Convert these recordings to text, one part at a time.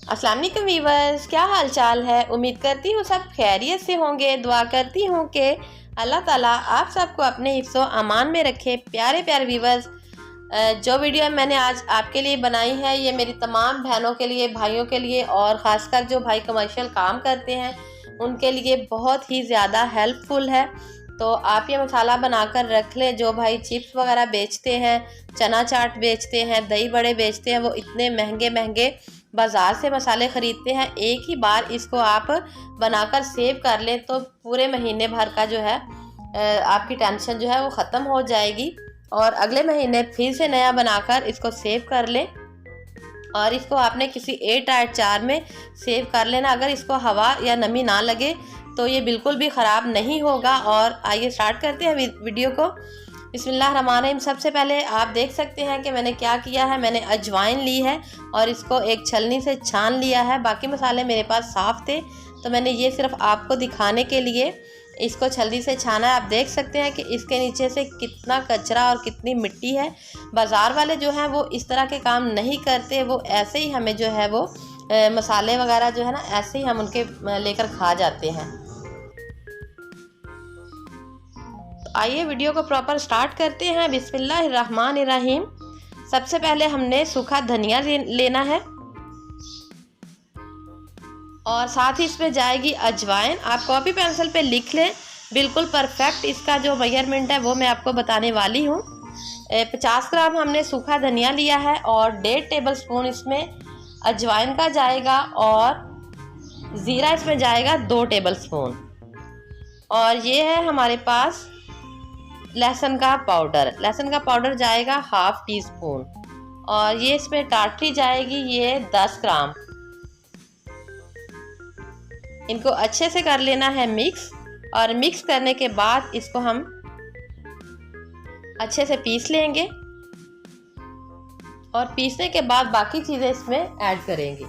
अस्सलाम वालेकुम वीवर्स, क्या हाल चाल है। उम्मीद करती हूँ सब खैरियत से होंगे। दुआ करती हूँ कि अल्लाह ताला आप सबको अपने हिफ्ज़ो अमान में रखे। प्यारे प्यारे वीवर्स, जो वीडियो मैंने आज आपके लिए बनाई है ये मेरी तमाम बहनों के लिए, भाइयों के लिए और ख़ासकर जो भाई कमर्शियल काम करते हैं उनके लिए बहुत ही ज़्यादा हेल्पफुल है। तो आप ये मसाला बनाकर रख लें। जो भाई चिप्स वगैरह बेचते हैं, चना चाट बेचते हैं, दही बड़े बेचते हैं, वो इतने महंगे महंगे बाज़ार से मसाले ख़रीदते हैं। एक ही बार इसको आप बनाकर सेव कर लें तो पूरे महीने भर का जो है आपकी टेंशन जो है वो ख़त्म हो जाएगी। और अगले महीने फिर से नया बनाकर इसको सेव कर लें और इसको आपने किसी एयर टाइट जार में सेव कर लेना। अगर इसको हवा या नमी ना लगे तो ये बिल्कुल भी ख़राब नहीं होगा। और आइए स्टार्ट करते हैं वीडियो को। बिस्मिल्लाहिर्रहमानिर्रहीम। सबसे पहले आप देख सकते हैं कि मैंने क्या किया है। मैंने अजवाइन ली है और इसको एक छलनी से छान लिया है। बाकी मसाले मेरे पास साफ़ थे तो मैंने ये सिर्फ आपको दिखाने के लिए इसको छलनी से छाना है। आप देख सकते हैं कि इसके नीचे से कितना कचरा और कितनी मिट्टी है। बाज़ार वाले जो हैं वो इस तरह के काम नहीं करते, वो ऐसे ही हमें जो है वो मसाले वगैरह जो है ना ऐसे ही हम उनके लेकर खा जाते हैं। आइए वीडियो को प्रॉपर स्टार्ट करते हैं। बिस्मिल्लाहिर्रहमानिर्रहीम। सबसे पहले हमने सूखा धनिया लेना है और साथ ही इसमें जाएगी अजवाइन। आप कॉपी पेंसिल पे लिख लें, बिल्कुल परफेक्ट इसका जो मेजरमेंट है वो मैं आपको बताने वाली हूँ। 50 ग्राम हमने सूखा धनिया लिया है और 1.5 टेबल स्पून इसमें अजवाइन का जाएगा और ज़ीरा इसमें जाएगा 2 टेबल स्पून। और ये है हमारे पास लहसुन का पाउडर जाएगा 1/2 टीस्पून। और ये इसमें टाटरी जाएगी ये 10 ग्राम। इनको अच्छे से कर लेना है मिक्स। और मिक्स करने के बाद इसको हम अच्छे से पीस लेंगे और पीसने के बाद बाकी चीज़ें इसमें ऐड करेंगे।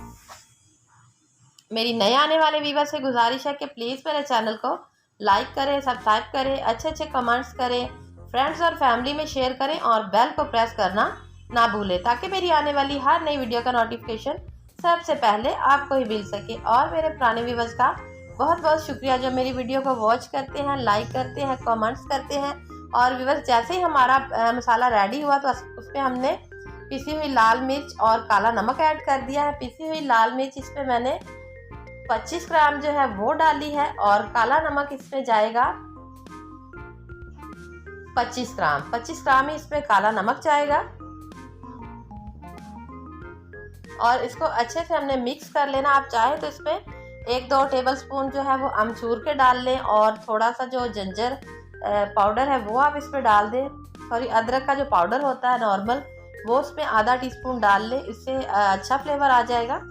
मेरी नए आने वाले व्यूअर से गुजारिश है कि प्लीज़ मेरे चैनल को लाइक करें, सब्सक्राइब करें, अच्छे अच्छे कमेंट्स करें, फ्रेंड्स और फैमिली में शेयर करें और बेल को प्रेस करना ना भूलें ताकि मेरी आने वाली हर नई वीडियो का नोटिफिकेशन सबसे पहले आपको ही मिल सके। और मेरे पुराने व्यूअर्स का बहुत बहुत शुक्रिया जो मेरी वीडियो को वॉच करते हैं, लाइक करते हैं, कमेंट्स करते हैं। और व्यूअर्स, जैसे ही हमारा मसाला रेडी हुआ तो उसमें हमने पिसी हुई लाल मिर्च और काला नमक ऐड कर दिया है। पिसी हुई लाल मिर्च इसमें मैंने 25 ग्राम जो है वो डाली है और काला नमक इसमें जाएगा 25 ग्राम ही इसमें काला नमक जाएगा। और इसको अच्छे से हमने मिक्स कर लेना। आप चाहे तो इसमें 1-2 टेबल स्पून जो है वो अमचूर के डाल लें और थोड़ा सा जो जिंजर पाउडर है वो आप इसमें डाल दें। सॉरी, अदरक का जो पाउडर होता है नॉर्मल वो उसमें आधा टीस्पून डाल लें, इससे अच्छा फ्लेवर आ जाएगा।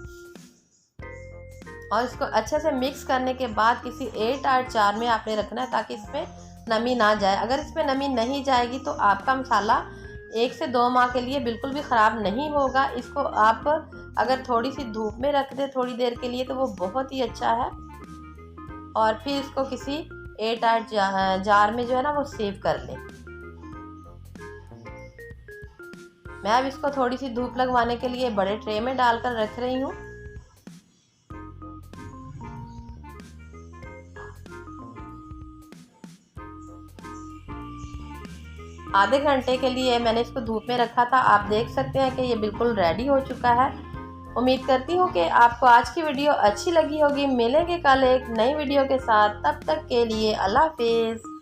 और इसको अच्छे से मिक्स करने के बाद किसी एयर टाइट जार में आपने रखना है ताकि इसमें नमी ना जाए। अगर इसमें नमी नहीं जाएगी तो आपका मसाला 1 से 2 माह के लिए बिल्कुल भी ख़राब नहीं होगा। इसको आप अगर थोड़ी सी धूप में रख दें थोड़ी देर के लिए तो वो बहुत ही अच्छा है। और फिर इसको किसी एयर टाइट जार में जो है ना वो सेव कर लें। मैं अब इसको थोड़ी सी धूप लगवाने के लिए बड़े ट्रे में डालकर रख रही हूँ। आधे घंटे के लिए मैंने इसको धूप में रखा था। आप देख सकते हैं कि ये बिल्कुल रेडी हो चुका है। उम्मीद करती हूँ कि आपको आज की वीडियो अच्छी लगी होगी। मिलेंगे कल एक नई वीडियो के साथ, तब तक के लिए अल्लाह हाफिज़।